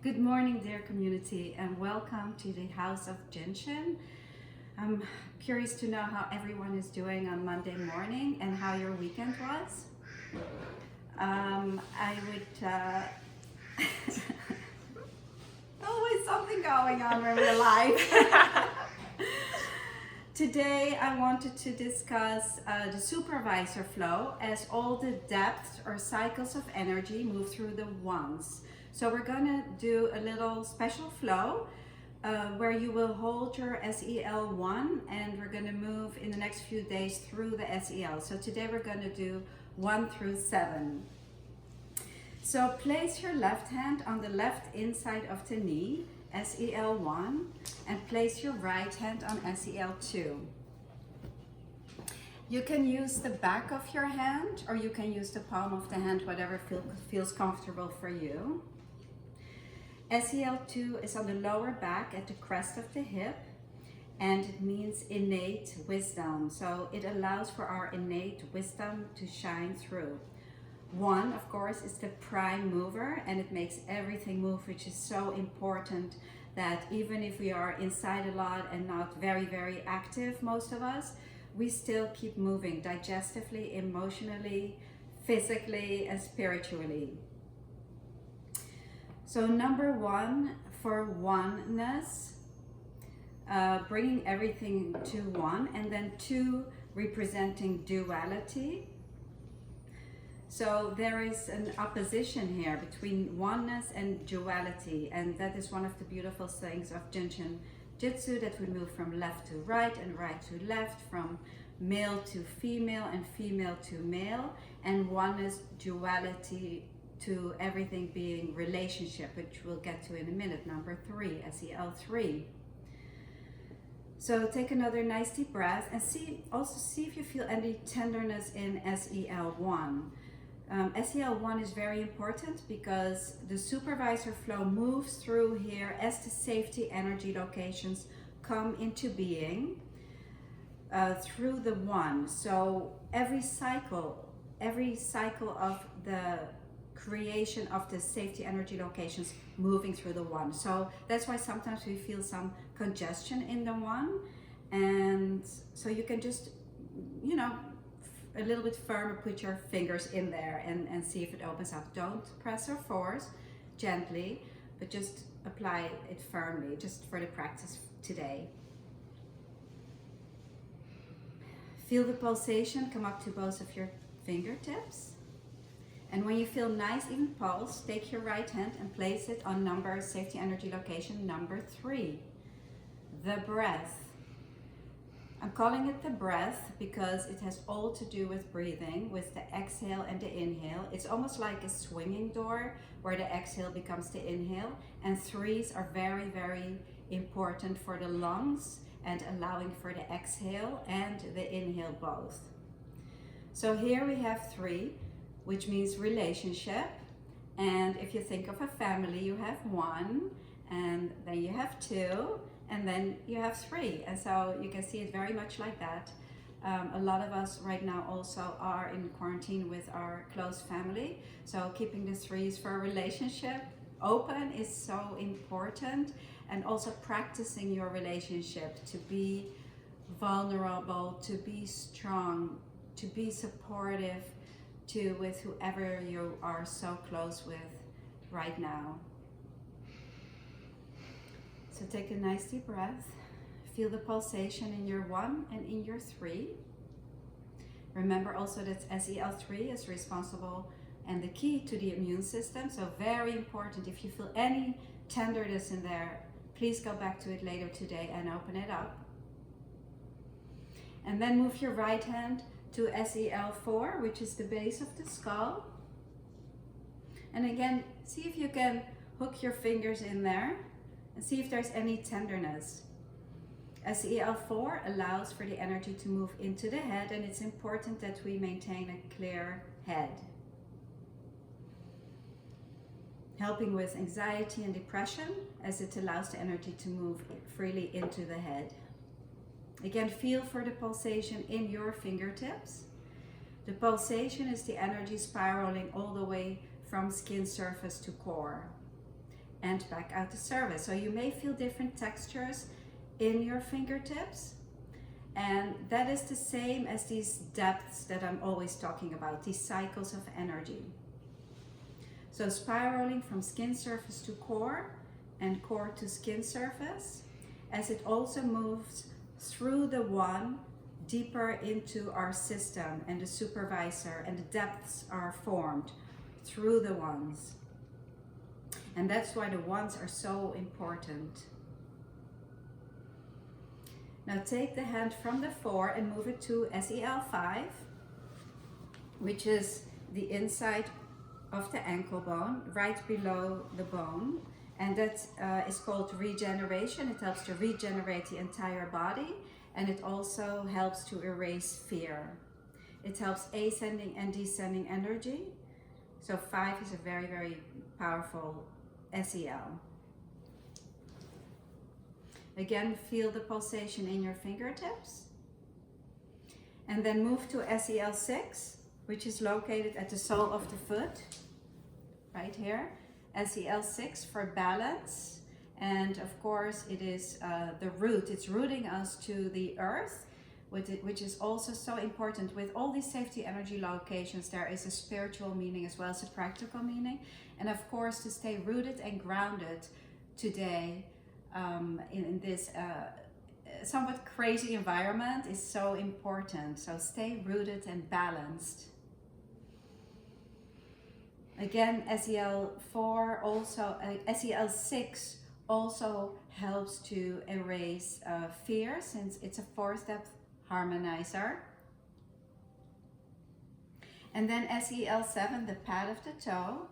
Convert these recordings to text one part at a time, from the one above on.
Good morning, dear community, and welcome to the House of Jin Shin. I'm curious to know how everyone is doing on Monday morning and how your weekend was. I would always something going on when we're live. Today I wanted to discuss the supervisor flow as all the depths or cycles of energy move through the ones. So we're going to do a little special flow where you will hold your SEL1 and we're going to move in the next few days through the SEL. So today we're going to do 1 through 7. So place your left hand on the left inside of the knee, SEL1, and place your right hand on SEL2. You can use the back of your hand or you can use the palm of the hand, whatever feels comfortable for you. SEL2 is on the lower back at the crest of the hip, and it means innate wisdom. So it allows for our innate wisdom to shine through. 1, of course, is the prime mover, and it makes everything move, which is so important that even if we are inside a lot and not very, very active, most of us, we still keep moving digestively, emotionally, physically, and spiritually. So number 1 for oneness, bringing everything to 1, and then 2 representing duality. So there is an opposition here between oneness and duality, and that is one of the beautiful things of Jin Shin Jitsu, that we move from left to right and right to left, from male to female and female to male, and oneness, duality, to everything being relationship, which we'll get to in a minute. Number 3, SEL3. So take another nice deep breath and see if you feel any tenderness in SEL1. SEL1 is very important because the supervisor flow moves through here as the safety energy locations come into being through the 1. So every cycle of the creation of the safety energy locations moving through the 1. So that's why sometimes we feel some congestion in the 1, and so you can just, a little bit firmer, put your fingers in there and see if it opens up. Don't press or force, gently, but just apply it firmly, just for the practice today. Feel the pulsation come up to both of your fingertips. And when you feel nice even pulse, take your right hand and place it on safety energy location number 3, the breath. I'm calling it the breath because it has all to do with breathing, with the exhale and the inhale. It's almost like a swinging door where the exhale becomes the inhale, and 3s are very, very important for the lungs and allowing for the exhale and the inhale both. So here we have 3, which means relationship, and if you think of a family, you have 1, and then you have 2, and then you have 3, and so you can see it very much like that. A lot of us right now also are in quarantine with our close family, so keeping the 3s for a relationship open is so important, and also practicing your relationship to be vulnerable, to be strong, to be supportive, with whoever you are so close with right now. So take a nice deep breath. Feel the pulsation in your 1 and in your 3. Remember also that SEL3 is responsible and the key to the immune system. So very important. If you feel any tenderness in there, please go back to it later today and open it up. And then move your right hand to SEL4, which is the base of the skull. And again, see if you can hook your fingers in there and see if there's any tenderness. SEL4 allows for the energy to move into the head, and it's important that we maintain a clear head. Helping with anxiety and depression, as it allows the energy to move freely into the head. Again, feel for the pulsation in your fingertips. The pulsation is the energy spiraling all the way from skin surface to core. and back out to service. So you may feel different textures in your fingertips, and that is the same as these depths that I'm always talking about, these cycles of energy. So spiraling from skin surface to core and core to skin surface, as it also moves through the one deeper into our system and the supervisor, and the depths are formed through the ones. And that's why the ones are so important. Now take the hand from the 4 and move it to SEL5, which is the inside of the ankle bone, right below the bone. And that is called regeneration. It helps to regenerate the entire body, and it also helps to erase fear. It helps ascending and descending energy. So 5 is a very, very powerful SEL. Again, feel the pulsation in your fingertips. And then move to SEL6, which is located at the sole of the foot, right here. SEL6 for balance. And of course, it is the root. It's rooting us to the earth, which is also so important. With all these safety energy locations, there is a spiritual meaning as well as a practical meaning. And of course, to stay rooted and grounded today in this somewhat crazy environment is so important. So stay rooted and balanced. Again, SEL4 also, SEL6 also helps to erase fear, since it's a 4th depth harmonizer. And then SEL7, the pad of the toe,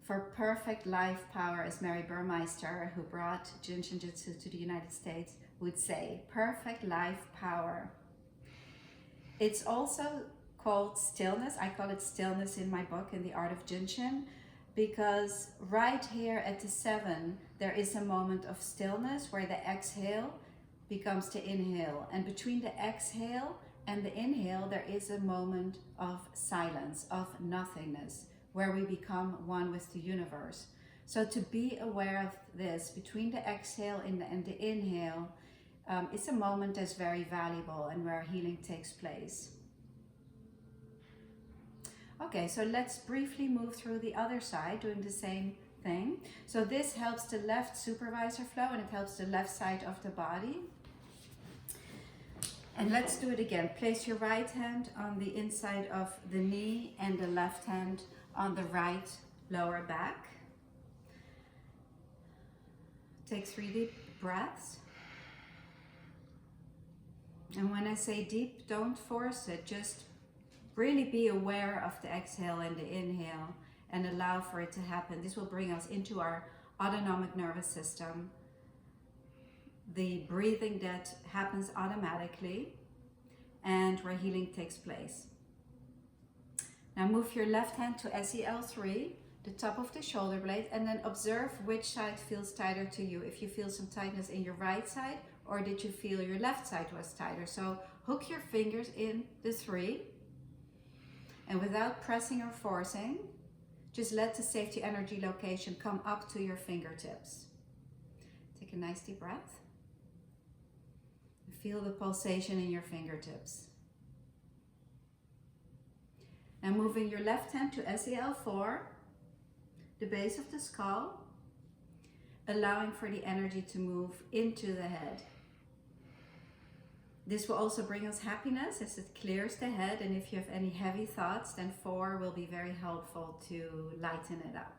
for perfect life power, as Mary Burmeister, who brought Jin Shin to the United States, would say, perfect life power. It's also called stillness. I call it stillness in my book, In the Art of Jin Shin, because right here at the 7, there is a moment of stillness where the exhale becomes the inhale. And between the exhale and the inhale, there is a moment of silence, of nothingness, where we become one with the universe. So to be aware of this, between the exhale and the inhale, it's a moment that's very valuable and where healing takes place. Okay, so let's briefly move through the other side, doing the same thing. So this helps the left supervisor flow, and it helps the left side of the body. And let's do it again. Place your right hand on the inside of the knee and the left hand on the right lower back. Take 3 deep breaths. And when I say deep, don't force it. Just really be aware of the exhale and the inhale and allow for it to happen. This will bring us into our autonomic nervous system, the breathing that happens automatically, and where healing takes place. Now move your left hand to SEL3, the top of the shoulder blade, and then observe which side feels tighter to you. If you feel some tightness in your right side, or did you feel your left side was tighter? So hook your fingers in the 3, and without pressing or forcing, just let the safety energy location come up to your fingertips. Take a nice deep breath. Feel the pulsation in your fingertips. Now moving your left hand to SEL4, the base of the skull, allowing for the energy to move into the head. This will also bring us happiness as it clears the head, and if you have any heavy thoughts, then 4 will be very helpful to lighten it up.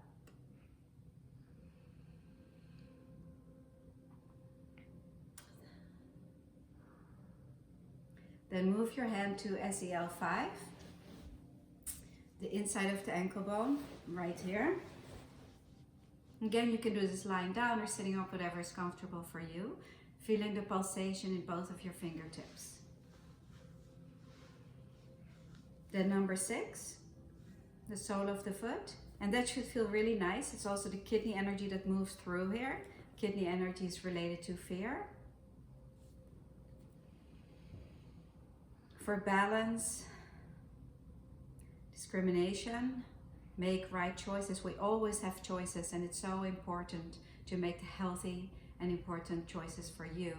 Then move your hand to SEL5, the inside of the ankle bone, right here. Again, you can do this lying down or sitting up, whatever is comfortable for you. Feeling the pulsation in both of your fingertips. Then number 6, the sole of the foot. And that should feel really nice. It's also the kidney energy that moves through here. Kidney energy is related to fear. For balance, discrimination, make right choices. We always have choices, and it's so important to make the healthy and important choices for you.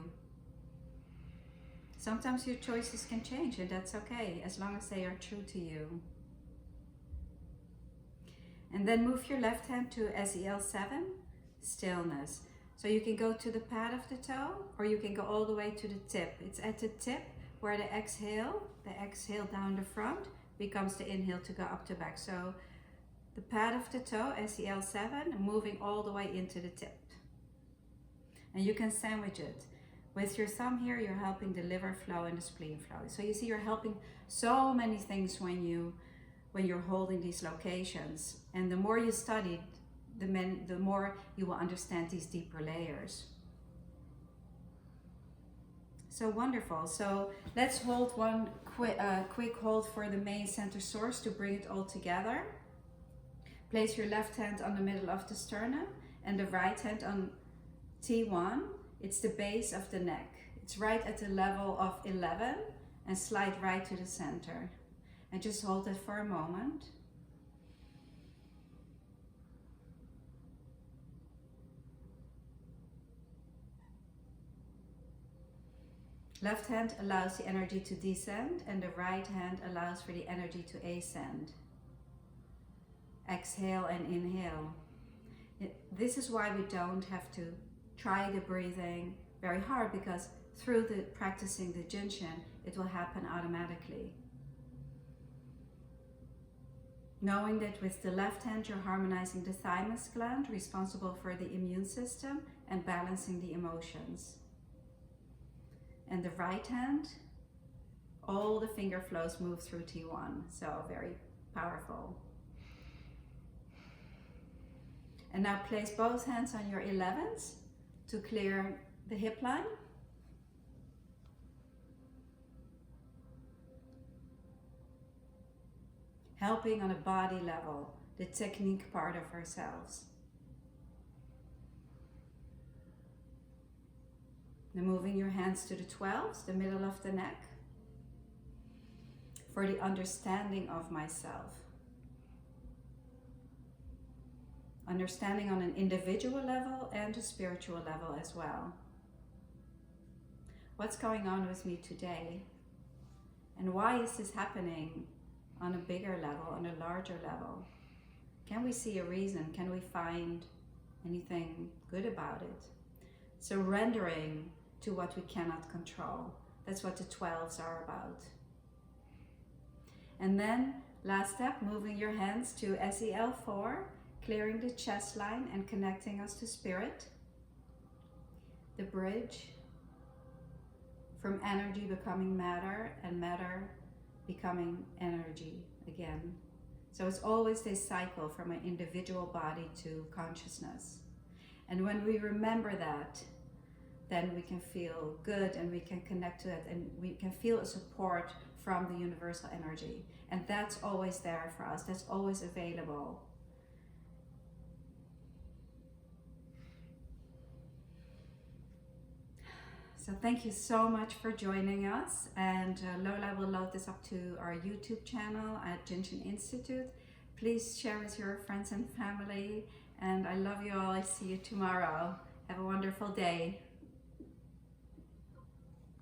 Sometimes your choices can change, and that's okay, as long as they are true to you. And then move your left hand to SEL7, stillness. So you can go to the pad of the toe, or you can go all the way to the tip. It's at the tip where the exhale down the front becomes the inhale to go up the back. So the pad of the toe, SEL7, moving all the way into the tip. And you can sandwich it. With your thumb here, you're helping the liver flow and the spleen flow. So you see, you're helping so many things when you're holding these locations. And the more you study, the more you will understand these deeper layers. So wonderful. So let's hold one quick hold for the main center source to bring it all together. Place your left hand on the middle of the sternum and the right hand on T1. It's the base of the neck. It's right at the level of 11 and slide right to the center. And just hold it for a moment. Left hand allows the energy to descend, and the right hand allows for the energy to ascend. Exhale and inhale. This is why we don't have to try the breathing very hard, because through the practicing the Jin Shin, it will happen automatically. Knowing that with the left hand you're harmonizing the thymus gland, responsible for the immune system and balancing the emotions. And the right hand, all the finger flows move through T1, so very powerful. And now place both hands on your 11s to clear the hip line. Helping on a body level, the technique part of ourselves. Now moving your hands to the 12s, the middle of the neck, for the understanding of myself. Understanding on an individual level and a spiritual level as well. What's going on with me today? And why is this happening on a bigger level, on a larger level? Can we see a reason? Can we find anything good about it? Surrendering to what we cannot control. That's what the 12s are about. And then, last step, moving your hands to SEL4, clearing the chest line and connecting us to spirit. The bridge from energy becoming matter and matter becoming energy again. So it's always this cycle from an individual body to consciousness. And when we remember that, then we can feel good and we can connect to it, and we can feel a support from the universal energy. And that's always there for us, that's always available. So thank you so much for joining us, and Lola will load this up to our YouTube channel at Jin Shin Institute. Please share with your friends and family, and I love you all. I see you tomorrow. Have a wonderful day.